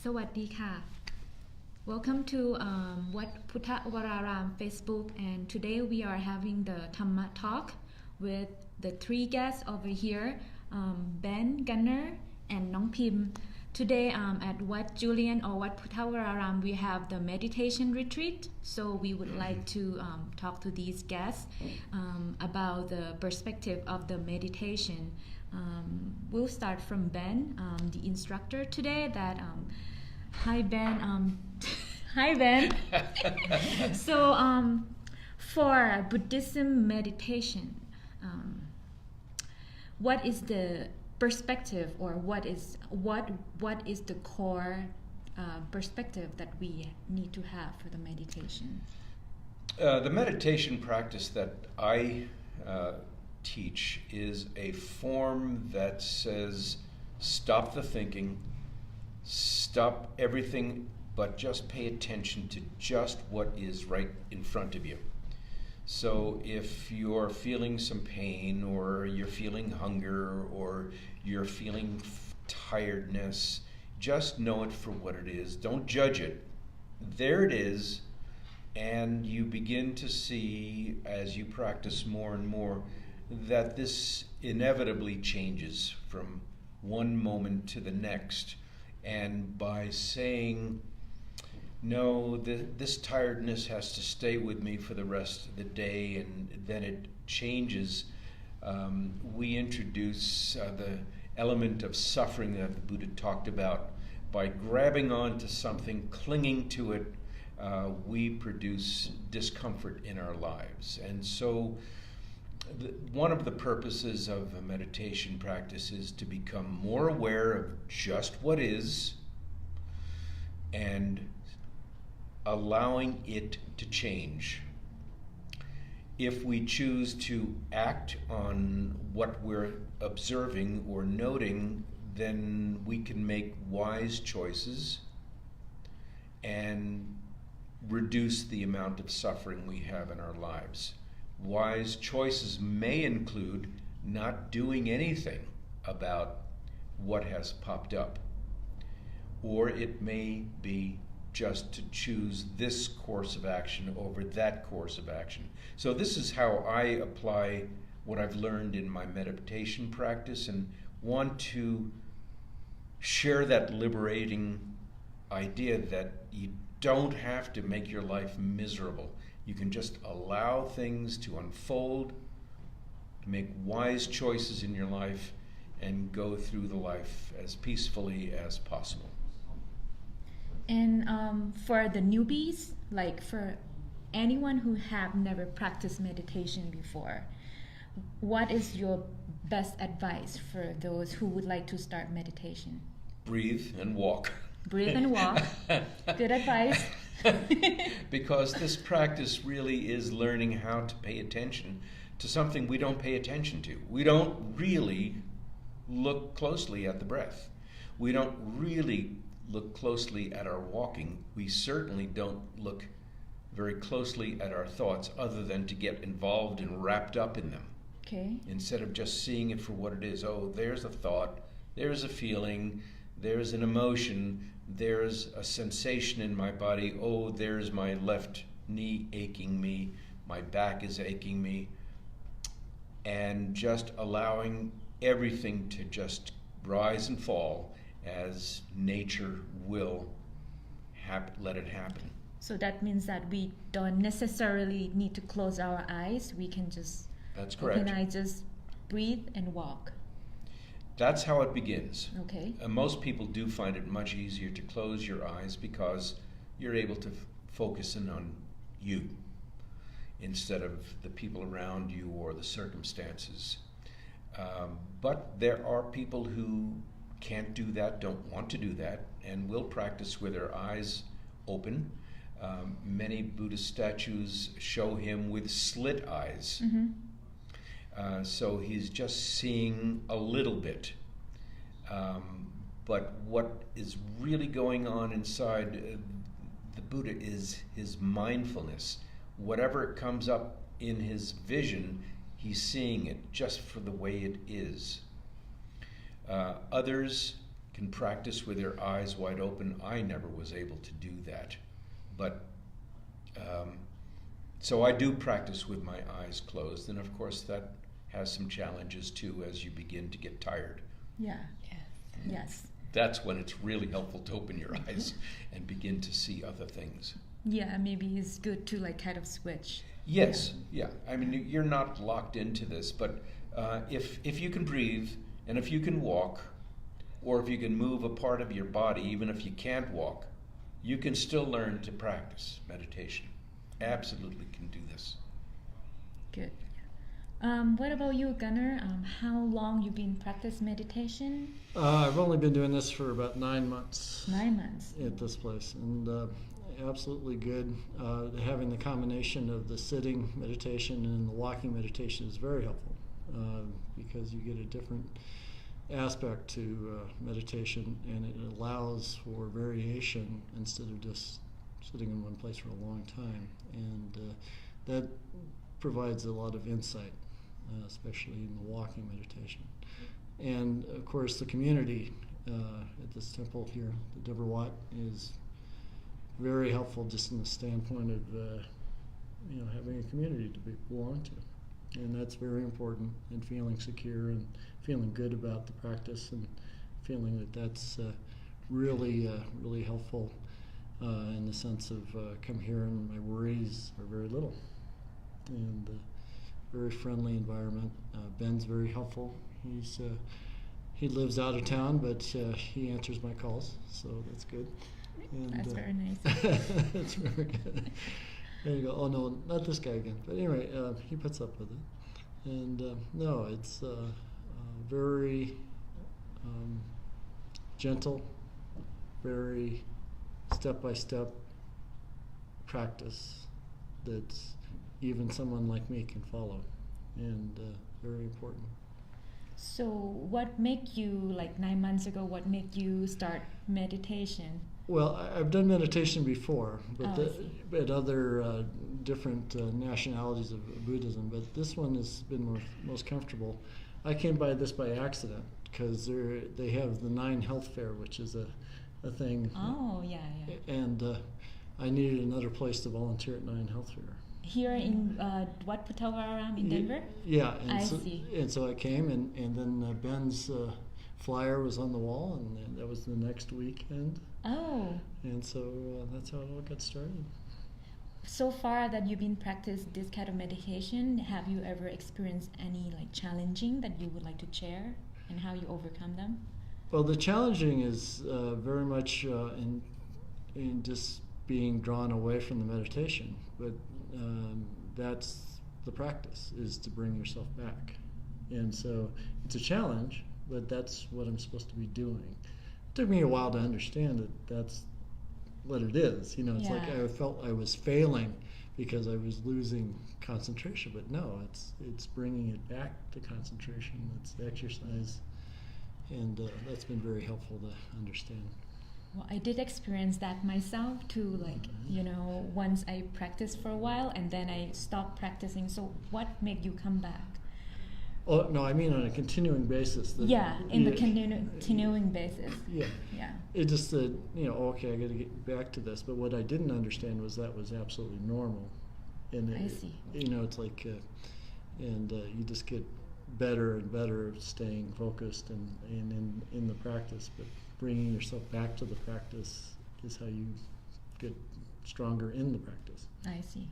สวัสดีค่ะ Welcome to Wat Puthawararam Facebook, and today we are having the Dhamma talk with the three guests over here, Ben, Gunnar, and Nong Pim. Today at Wat Julian or Wat Puthawararam we have the meditation retreat, so we would like to talk to these guests about the perspective of the meditation. We'll start from Ben, the instructor today. Hi Ben. Hi Ben. So for Buddhism meditation, what is the perspective, or what is the core perspective that we need to have for the meditation? The meditation practice that I teach is a form that says stop the thinking, stop everything, but just pay attention to just what is right in front of you. So if you're feeling some pain, or you're feeling hunger, or you're feeling tiredness, just know it for what it is. Don't judge it. There it is. And you begin to see, as you practice more and more, that this inevitably changes from one moment to the next. And by saying, no, this tiredness has to stay with me for the rest of the day, and then it changes, we introduce the element of suffering that the Buddha talked about. By grabbing onto something, clinging to it, we produce discomfort in our lives. And so one of the purposes of a meditation practice is to become more aware of just what is, and allowing it to change. If we choose to act on what we're observing or noting, then we can make wise choices and reduce the amount of suffering we have in our lives. Wise choices may include not doing anything about what has popped up, or it may be just to choose this course of action over that course of action. So this is how I apply what I've learned in my meditation practice, and want to share that liberating idea that you don't have to make your life miserable. You can just allow things to unfold, make wise choices in your life, and go through the life as peacefully as possible. And for the newbies, like for anyone who have never practiced meditation before, what is your best advice for those who would like to start meditation? Breathe and walk. Breathe and walk. Good advice. Because this practice really is learning how to pay attention to something we don't pay attention to. We don't really look closely at the breath. We don't really look closely at our walking. We certainly don't look very closely at our thoughts, other than to get involved and wrapped up in them. Okay. Instead of just seeing it for what it is. Oh, there's a thought, there's a feeling, there's an emotion, there's a sensation in my body. Oh, there's my left knee aching me, my back is aching me. And just allowing everything to just rise and fall as nature will let it happen. So that means that we don't necessarily need to close our eyes. We can just That's correct. open eyes, just breathe and walk. That's how it begins. Okay. Most people do find it much easier to close your eyes because you're able to focus in on you instead of the people around you or the circumstances. But there are people who can't do that, don't want to do that, and will practice with their eyes open. Many Buddhist statues show him with slit eyes. Mm-hmm. So he's just seeing a little bit. But what is really going on inside the Buddha is his mindfulness. Whatever comes up in his vision, he's seeing it just for the way it is. Others can practice with their eyes wide open. I never was able to do that. But so I do practice with my eyes closed, and of course that has some challenges too as you begin to get tired. Yeah. Yes. That's when it's really helpful to open your eyes and begin to see other things. Yeah, maybe it's good to like kind of switch. Yes, yeah. I mean, you're not locked into this, but if you can breathe, and if you can walk, or if you can move a part of your body, even if you can't walk, you can still learn to practice meditation. Absolutely can do this. Good. What about you, Gunnar? How long you been practice meditation? I've only been doing this for about 9 months. 9 months. At this place, and absolutely good. Having the combination of the sitting meditation and the walking meditation is very helpful because you get a different aspect to meditation, and it allows for variation instead of just sitting in one place for a long time, and that provides a lot of insight, especially in the walking meditation. And of course the community at this temple here, the Deverwatt, is very helpful just in the standpoint of having a community to belong to, and that's very important, and feeling secure and feeling good about the practice and feeling that that's really helpful in the sense of come here and my worries are very little, and very friendly environment. Ben's very helpful. He lives out of town, but he answers my calls, so that's good. And, that's very nice. That's very good. There you go. Oh no, not this guy again. But anyway, he puts up with it. And no, it's very gentle, very step-by-step practice that even someone like me can follow, and very important. So what made you, like 9 months ago, what made you start meditation? Well, I've done meditation before, but I see. at other different nationalities of Buddhism, but this one has been most comfortable. I came by this by accident because they have the 9 Health Fair, which is a thing. Oh, yeah. And I needed another place to volunteer at 9 Health Fair. Here in Wat Phut Thawara Ram in Denver? Yeah. I see. And so I came, and then Ben's flyer was on the wall, and that was the next weekend. Oh. And so that's how it all got started. So far that you've been practicing this kind of meditation, have you ever experienced any like challenging that you would like to share, and how you overcome them? Well, the challenging is very much in just being drawn away from the meditation, but that's the practice, is to bring yourself back. And so it's a challenge, but that's what I'm supposed to be doing. It took me a while to understand that that's what it is. It's like I felt I was failing because I was losing concentration, but no, it's bringing it back to concentration. It's the exercise, and that's been very helpful to understand. Well, I did experience that myself too, once I practiced for a while and then I stopped practicing. So what made you come back? Oh, no, I mean on a continuing basis. The continuing basis. Yeah. It just said, okay, I got to get back to this. But what I didn't understand was that was absolutely normal. And I see. It's like, and you just get better and better at staying focused and in the practice. But bringing yourself back to the practice is how you get stronger in the practice. I see.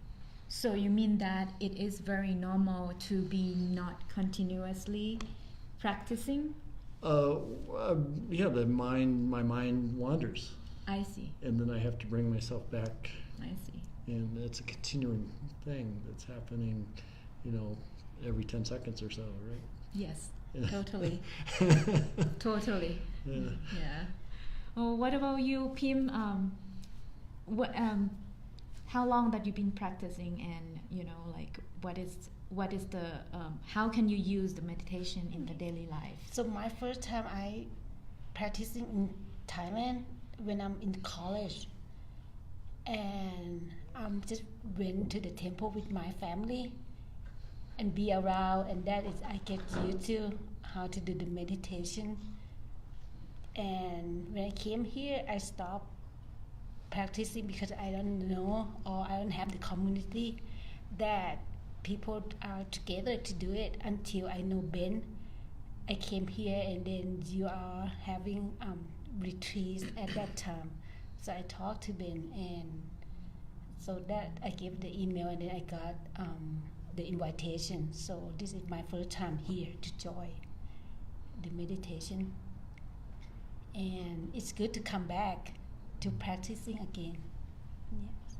So you mean that it is very normal to be not continuously practicing? Yeah, my mind wanders. I see. And then I have to bring myself back. I see. And it's a continuing thing that's happening, every 10 seconds or so, right? Yes, totally. Totally. Yeah. Oh, what about you, Pim? How long that you've been practicing, and what is the how can you use the meditation in the daily life? So my first time I practicing in Thailand when I'm in college, and just went to the temple with my family and be around, and that is I get used to how to do the meditation. And when I came here, I stopped practicing because I don't know or I don't have the community that people are together to do it until I know Ben. I came here and then you are having retreats at that time. So I talked to Ben and so that I gave the email and then I got the invitation. So this is my first time here to join the meditation. And it's good to come back to practicing again. Yes.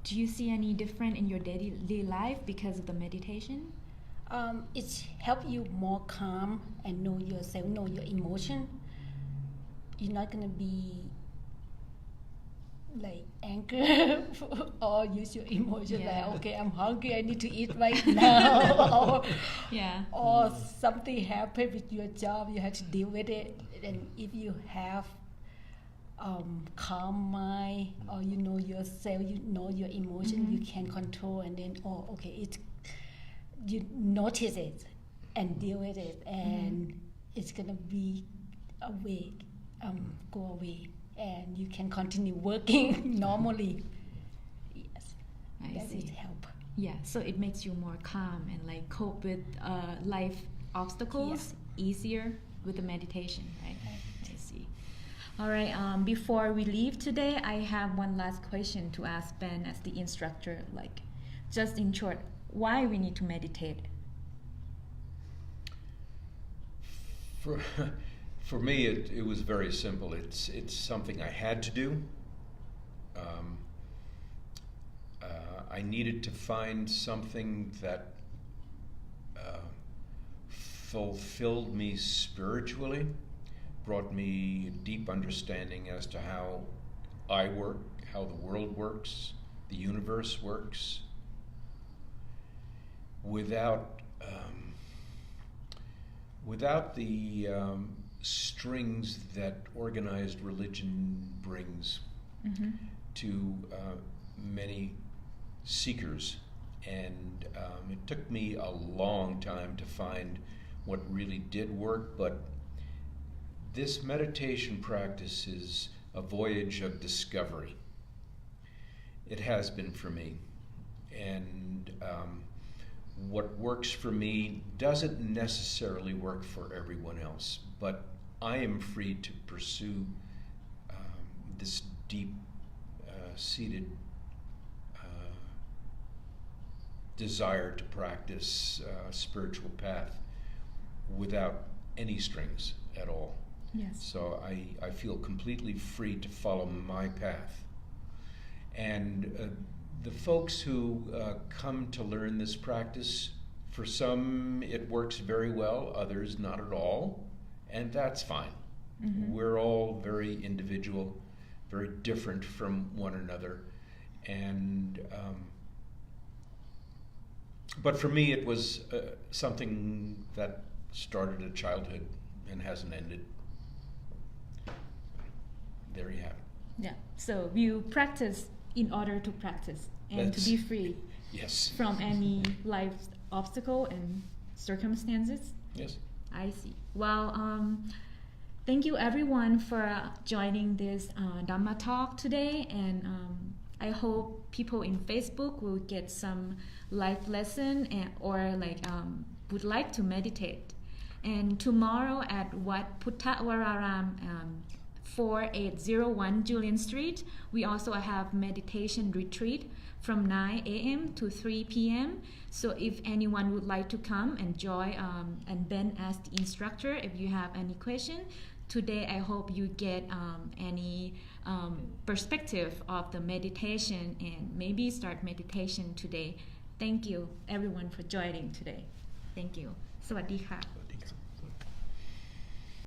Do you see any difference in your daily life because of the meditation? It's help you more calm and know yourself, know your emotion. You're not gonna be like anger or use your emotion like okay, I'm hungry, I need to eat right now, or something happened with your job, you have to deal with it. And if you have calm mind or you know yourself, you know your emotion, you can control, and then you notice it and deal with it, and it's gonna be away, go away, and you can continue working normally. Yes, that is help. Yeah, so it makes you more calm and like cope with life obstacles easier with the meditation, right? I see. All right. Before we leave today, I have one last question to ask Ben as the instructor. Like, just in short, why we need to meditate? For me, it was very simple. It's something I had to do. I needed to find something that fulfilled me spiritually, brought me a deep understanding as to how I work, how the world works, the universe works, without the strings that organized religion brings to many seekers. And it took me a long time to find what really did work, but this meditation practice is a voyage of discovery. It has been for me. And what works for me doesn't necessarily work for everyone else, but I am free to pursue this deep-seated desire to practice spiritual path without any strings at all. Yes. So I feel completely free to follow my path. And the folks who come to learn this practice, for some it works very well, others not at all, and that's fine. We're all very individual, very different from one another, and but for me it was something that started at childhood and hasn't ended. There you have it. Yeah. So you practice in order to practice and to be free from any life obstacle and circumstances. Yes. I see. Well, thank you everyone for joining this Dhamma talk today, and I hope people in Facebook will get some life lesson or would like to meditate. And tomorrow at Wat Puttawararam, 4801 Julian Street, we also have meditation retreat from 9 a.m. to 3 p.m. So if anyone would like to come and join and Ben as the instructor, if you have any question, today I hope you get any perspective of the meditation and maybe start meditation today. Thank you everyone for joining today. Thank you. สวัสดีค่ะ